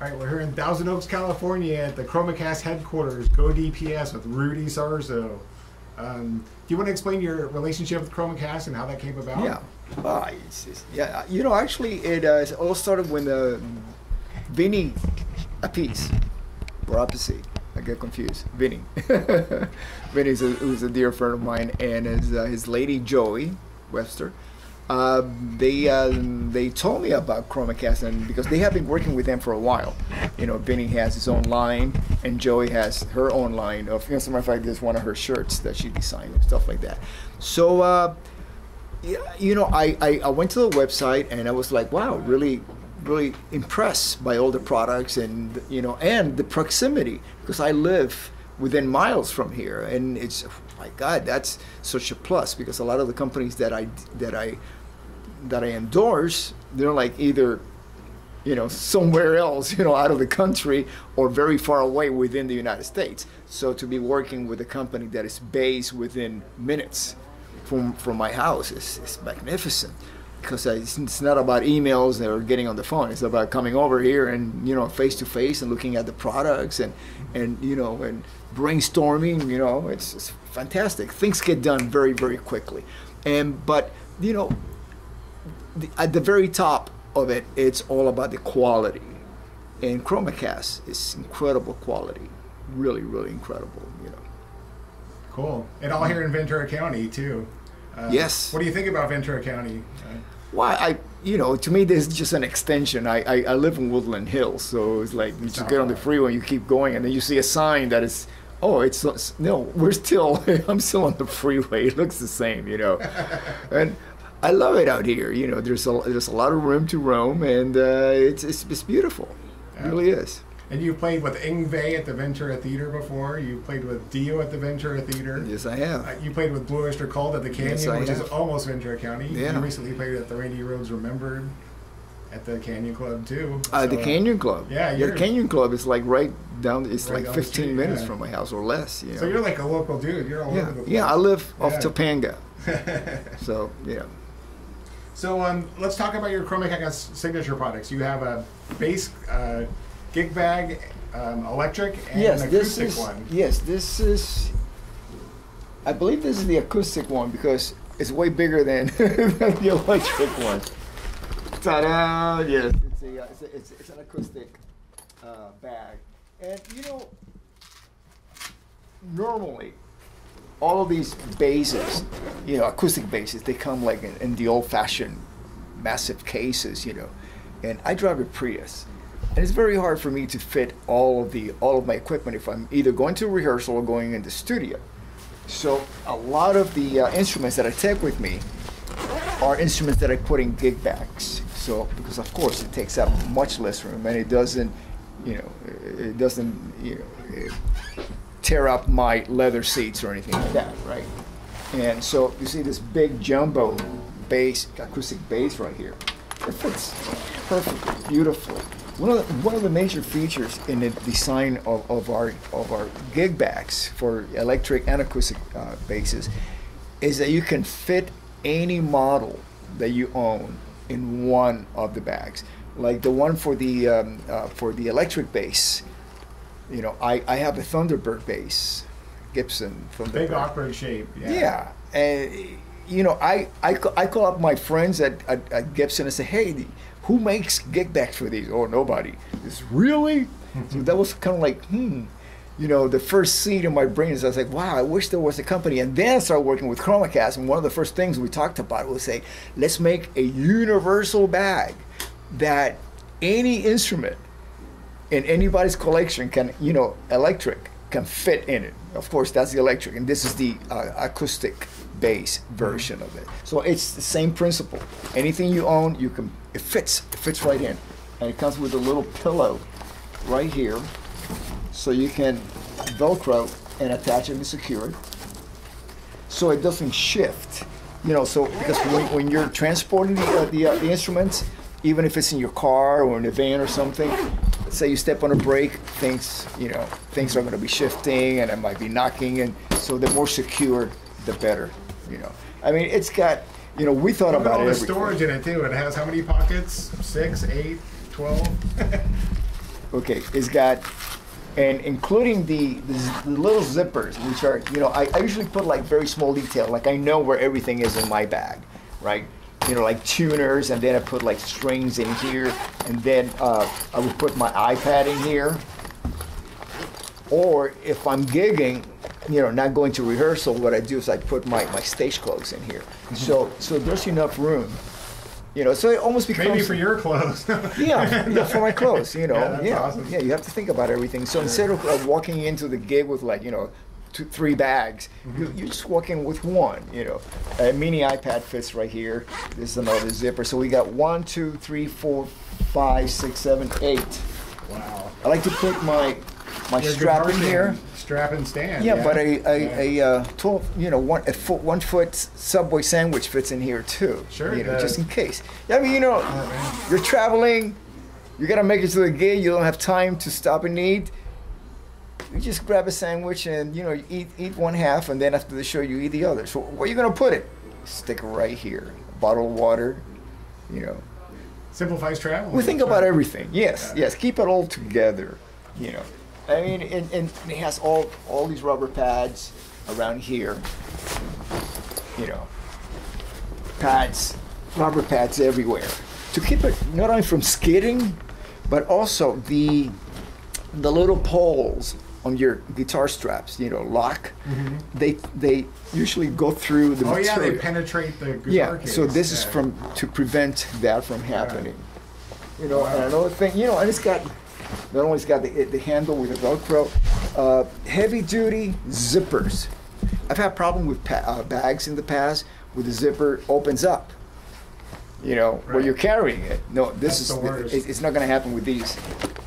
All right, we're here in Thousand Oaks, California at the CHROMACAST headquarters, GoDPS with Rudy SARZO. Do you want to explain your relationship with CHROMACAST and how that came about? Yeah. You know, actually, it all started when Vinny Appice, or Appice, I get confused. Vinny. Vinny who's a dear friend of mine, and his lady Joey Webster. They told me about CHROMACAST, and because they have been working with them for a while. You know, Vinny has his own line, and Joey has her own line of, as a matter of fact, there's one of her shirts that she designed and stuff like that. So, you know, I went to the website and I was like, wow, really impressed by all the products and, you know, and the proximity, because I live within miles from here, and it's, oh my God, that's such a plus, because a lot of the companies that I endorse, they're like either, you know, somewhere else, you know, out of the country, or very far away within the United States. So to be working with a company that is based within minutes from my house is magnificent, because it's not about emails or getting on the phone. It's about coming over here and, you know, face to face and looking at the products and you know, and brainstorming. You know, it's fantastic. Things get done very, very quickly. But you know, at the very top of it, it's all about the quality. And CHROMACAST is incredible quality, really, really incredible. You know. Cool. And all here in Ventura County too. Yes. What do you think about Ventura County? Well, you know, to me, this is just an extension. I live in Woodland Hills, so it's like you just get on the freeway, you keep going, and then you see a sign that is, oh, it's no, we're still, I'm still on the freeway. It looks the same, you know, and I love it out here. You know, there's a lot of room to roam, and it's beautiful. It really is. And you played with Ingve at the Ventura Theater before. You played with Dio at the Ventura Theater. Yes, I have. You played with Blue Oyster Cult at the Canyon, which is almost Ventura County. Yeah. You recently played at the Randy Rhoads Remembered at the Canyon Club too. The Canyon Club. Yeah, the Canyon Club is like right down. It's right like 15 minutes from my house or less. You know? So you're like a local dude. You're all over the place. Yeah, I live off Topanga. So yeah. So let's talk about your CHROMACAST signature products. You have a bass gig bag. Electric and an acoustic one. Yes, this is, I believe this is the acoustic one, because it's way bigger than, than the electric one. Ta-da! Yes, it's an acoustic bag. And you know, normally, all of these basses, you know, acoustic basses, they come like in the old-fashioned massive cases, you know. And I drive a Prius. And it's very hard for me to fit all of my equipment if I'm either going to rehearsal or going in the studio. So a lot of the instruments that I take with me are instruments that I put in gig bags. So because of course it takes up much less room, and it doesn't, you know, tear up my leather seats or anything like that, right? And so you see this big jumbo bass, acoustic bass right here. It fits perfectly, beautifully. One of the major features in the design of our gig bags for electric and acoustic basses is that you can fit any model that you own in one of the bags. Like the one for the electric bass, you know, I have a Thunderbird bass, Gibson Thunderbird. Big awkward shape. Yeah, and you know, I call up my friends at Gibson and say, hey, who makes gig bags for these? Oh, nobody. It's really? So that was kind of like, you know, the first seed in my brain is I was like, wow, I wish there was a company. And then I started working with CHROMACAST, and one of the first things we talked about was say, let's make a universal bag that any instrument in anybody's collection can, you know, electric, can fit in it. Of course, that's the electric, and this is the acoustic bass version of it. So it's the same principle. Anything you own, you can, it fits right in. And it comes with a little pillow right here, so you can Velcro and attach it and secure it, so it doesn't shift. You know, so because when you're transporting the instruments, even if it's in your car or in a van or something, say you step on a brake, things are going to be shifting and it might be knocking, and so the more secure, the better. You know, I mean, it's got, you know, we thought about it. Look at all the storage in it too. It has how many pockets? 6, 8, 12? Okay, it's got, and including the little zippers, which are, you know, I usually put like very small detail, like I know where everything is in my bag, right? You know, like tuners, and then I put like strings in here, and then I would put my iPad in here. Or if I'm gigging, you know, not going to rehearsal, what I do is I put my stage clothes in here. So there's enough room. You know, so it almost becomes... Maybe for your clothes. yeah, for my clothes, you know. That's awesome. Yeah, you have to think about everything. So instead of walking into the gig with like, you know, 3 bags, you just walk in with one, you know. A mini iPad fits right here. This is another zipper. So we got 1, 2, 3, 4, 5, 6, 7, 8. Wow. I like to put my strap in here. Strap and stand. Yeah, but a 12, you know, 1 foot Subway sandwich fits in here too. Sure, you know, just in case. Yeah, I mean, you know, you're traveling, you gotta make it to the gig. You don't have time to stop and eat. You just grab a sandwich and, you know, you eat one half, and then after the show you eat the other. So where are you gonna put it? Stick it right here. A bottle of water, you know. Simplifies travel. We think about everything. Yes, yes. Keep it all together, you know. I mean, and it has all these rubber pads around here, you know, rubber pads everywhere to keep it not only from skidding, but also the little poles on your guitar straps, you know, lock. They usually go through the material. Oh yeah, they penetrate the guitar case. So this is to prevent that from happening. You know, and another thing, you know, and it's got. Not only it's got the handle with the Velcro, heavy duty zippers. I've had problem with bags in the past where the zipper opens up. You know, where you're carrying it. No, it's not going to happen with these.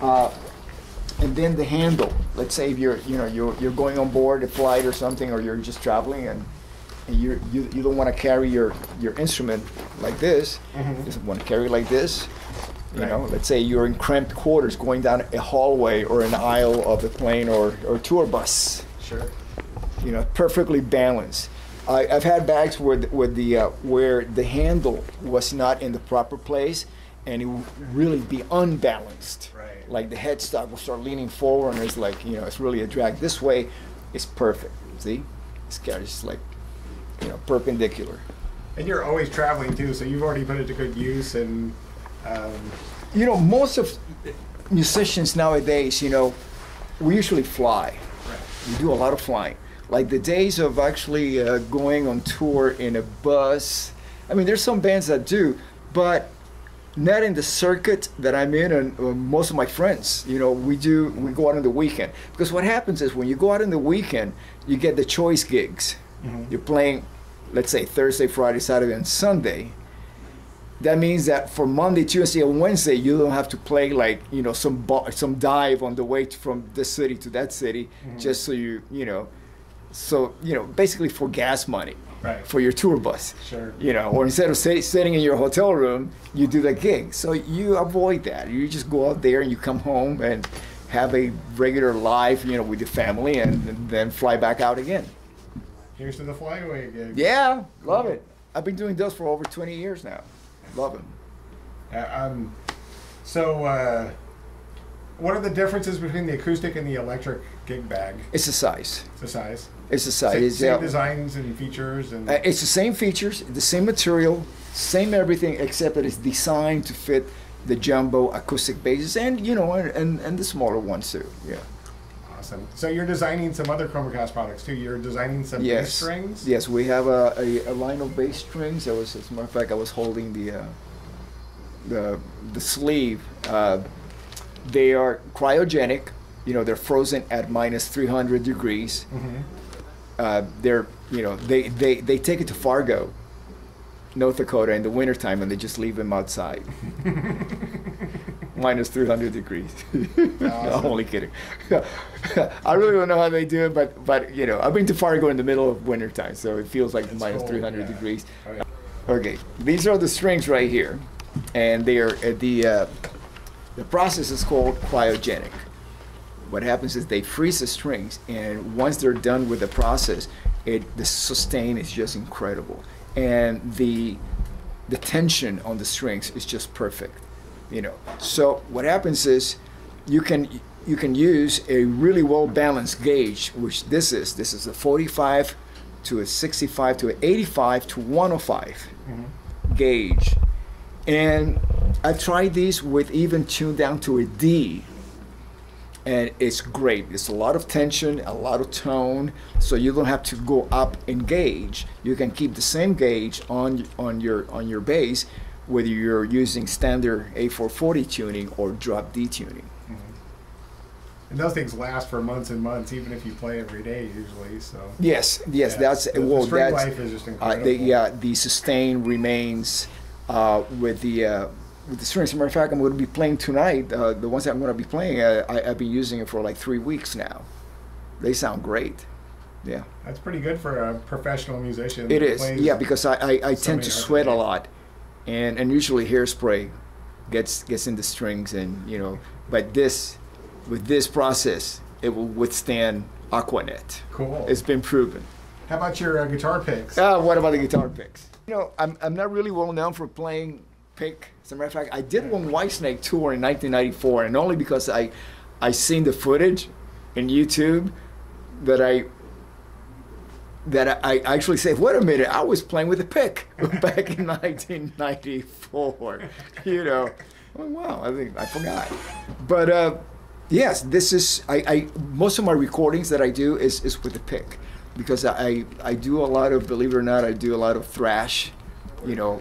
And then the handle. Let's say if you're going on board a flight or something, or you're just traveling and you don't want to carry your instrument like this. You just want to carry it like this. You know, let's say you're in cramped quarters going down a hallway or an aisle of a plane or tour bus. Sure. You know, perfectly balanced. I've had bags where the handle was not in the proper place, and it would really be unbalanced. Right. Like the headstock will start leaning forward, and it's like, you know, it's really a drag. This way, it's perfect. See, it's just like, you know, perpendicular. And you're always traveling too, so you've already put it to good use. And you know, most of musicians nowadays, you know, we usually fly. Right. We do a lot of flying. Like the days of actually going on tour in a bus. I mean, there's some bands that do, but not in the circuit that I'm in, and most of my friends. You know, we go out on the weekend. Because what happens is when you go out on the weekend, you get the choice gigs. You're playing, let's say, Thursday, Friday, Saturday, and Sunday. That means that for Monday, Tuesday, and Wednesday, you don't have to play like, you know, some dive on the way from this city to that city, just so you know, basically for gas money, right, for your tour bus. Sure. You know, or instead of sitting in your hotel room, you do the gig. So you avoid that. You just go out there and you come home and have a regular life, you know, with your family, and then fly back out again. Here's to the flyaway gig. Yeah, love it. I've been doing those for over 20 years now. Love them. So, what are the differences between the acoustic and the electric gig bag? It's the size. It's the size. It's the size. Same designs and features, and it's the same features, the same material, same everything, except that it's designed to fit the jumbo acoustic basses, and you know, and the smaller ones too. Yeah. Awesome. So you're designing some other CHROMACAST products too. You're designing some bass strings. Yes, we have a line of bass strings. As a matter of fact, I was holding the sleeve. They are cryogenic. You know, they're frozen at minus 300 degrees. They're, you know, they take it to Fargo, North Dakota in the wintertime, and they just leave them outside. Minus 300 degrees. Awesome. No, I'm only kidding. I really don't know how they do it, but you know, I've been to Fargo in the middle of wintertime, so it feels like minus cold, 300 degrees. Okay, these are the strings right here, and they are the process is called cryogenic. What happens is they freeze the strings, and once they're done with the process, the sustain is just incredible, and the tension on the strings is just perfect. You know, so what happens is you can use a really well balanced gauge, which this is a 45 to a 65 to an 85 to 105 gauge. And I tried these with even tuned down to a D, and it's great. It's a lot of tension, a lot of tone, so you don't have to go up in gauge. You can keep the same gauge on your bass, whether you're using standard A440 tuning or drop D tuning. And those things last for months and months, even if you play every day usually. So yes, yeah, that's the string life is just incredible. The sustain remains with the strings. As a matter of fact, I'm going to be playing tonight. The ones that I'm going to be playing, I've been using it for like 3 weeks now. They sound great. Yeah, that's pretty good for a professional musician. It is. Yeah, because I tend to sweat a lot, and usually hairspray gets in the strings, and but with this process, it will withstand Aquanet. Cool. It's been proven. How about your guitar picks? What about the guitar picks? I'm not really well known for playing pick. As a matter of fact, I did one Whitesnake tour in 1994, and only because I seen the footage in YouTube that I actually said, wait a minute, I was playing with a pick back in 1994. Oh, wow, I forgot. But yes, this is most of my recordings that I do is with the pick, because I do a lot of, believe it or not, I do a lot of thrash, metal.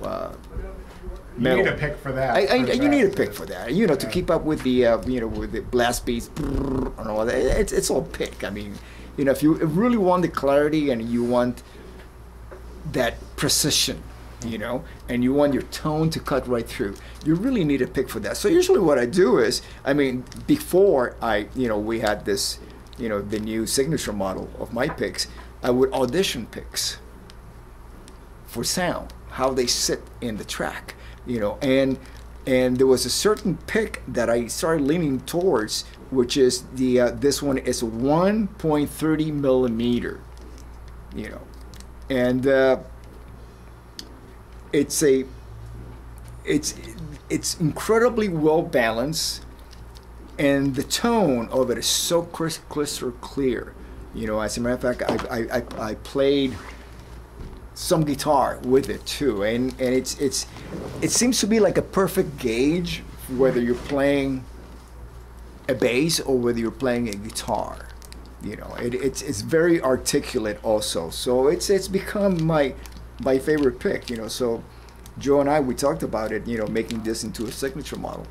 You need a pick for that. You need a pick for that, to keep up with the with the blast beats and all that. It's all pick. I mean, if you really want the clarity and you want that precision, and you want your tone to cut right through, you really need a pick for that. So usually what I do is, before we had this, the new signature model of my picks, I would audition picks for sound, how they sit in the track, and there was a certain pick that I started leaning towards, which is this one is 1.30 millimeter, and it's incredibly well balanced, and the tone of it is so crystal clear. As a matter of fact, I played some guitar with it too, and it seems to be like a perfect gauge whether you're playing a bass or whether you're playing a guitar. It's very articulate also, so it's become my favorite pick. So Joe and we talked about it, making this into a signature model.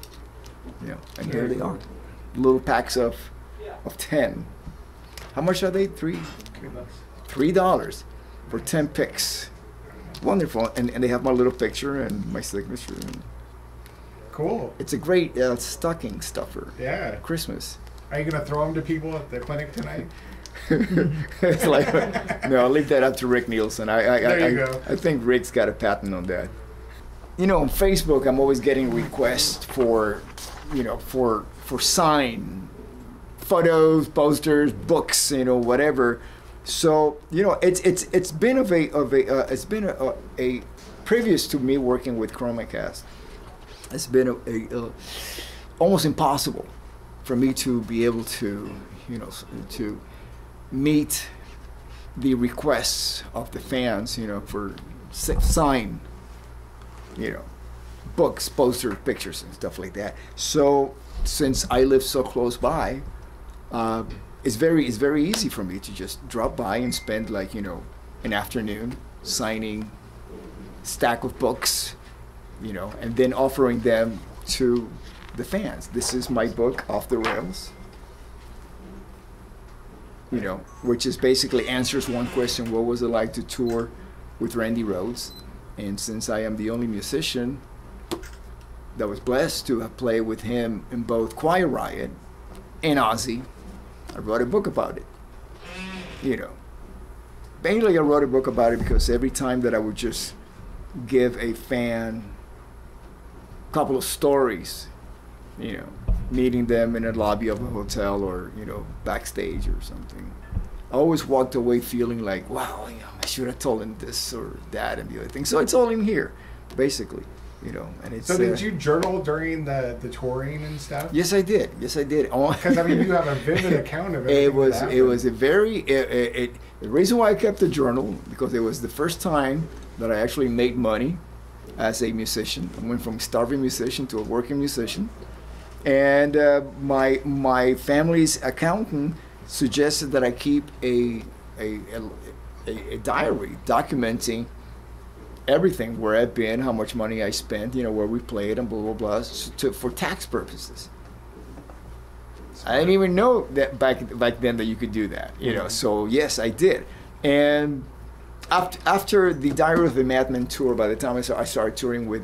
And here they are, little packs of 10. How much are they? $3 for 10 picks. Wonderful. And they have my little picture and my signature. And cool. It's a great stocking stuffer. Yeah. Christmas. Are you going to throw them to people at the clinic tonight? It's like, no, I'll leave that up to Rick Nielsen. There you go. I think Rick's got a patent on that. On Facebook, I'm always getting requests for sign photos, posters, books, whatever. So it's been a previous to me working with CHROMACAST. It's been almost impossible for me to be able to to meet the requests of the fans, for sign, books, posters, pictures, and stuff like that. So since I live so close by, it's very easy for me to just drop by and spend an afternoon signing stack of books, and then offering them to the fans. This is my book, Off the Rails, which is basically answers one question: what was it like to tour with Randy Rhoads? And since I am the only musician that was blessed to have played with him in both Quiet Riot and Ozzy, I wrote a book about it. Mainly I wrote a book about it because every time that I would just give a fan a couple of stories, meeting them in a lobby of a hotel or, backstage or something, I always walked away feeling like, wow, I should have told him this or that and the other thing. So it's all in here, basically. you know. And it's So did you journal during the touring and stuff? Yes, I did. Yes, I did. Because I mean, you have a vivid account of it. Everything It was a very. The reason why I kept the journal, because it was the first time that I actually made money as a musician. I went from a starving musician to a working musician, and my family's accountant suggested that I keep a diary documenting everything, where I've been, how much money I spent, you know, where we played, and blah blah blah, for tax purposes. I didn't even know that back then that you could do that, you know. So yes, I did. And after the Diary of a Madman tour, by the time I started touring with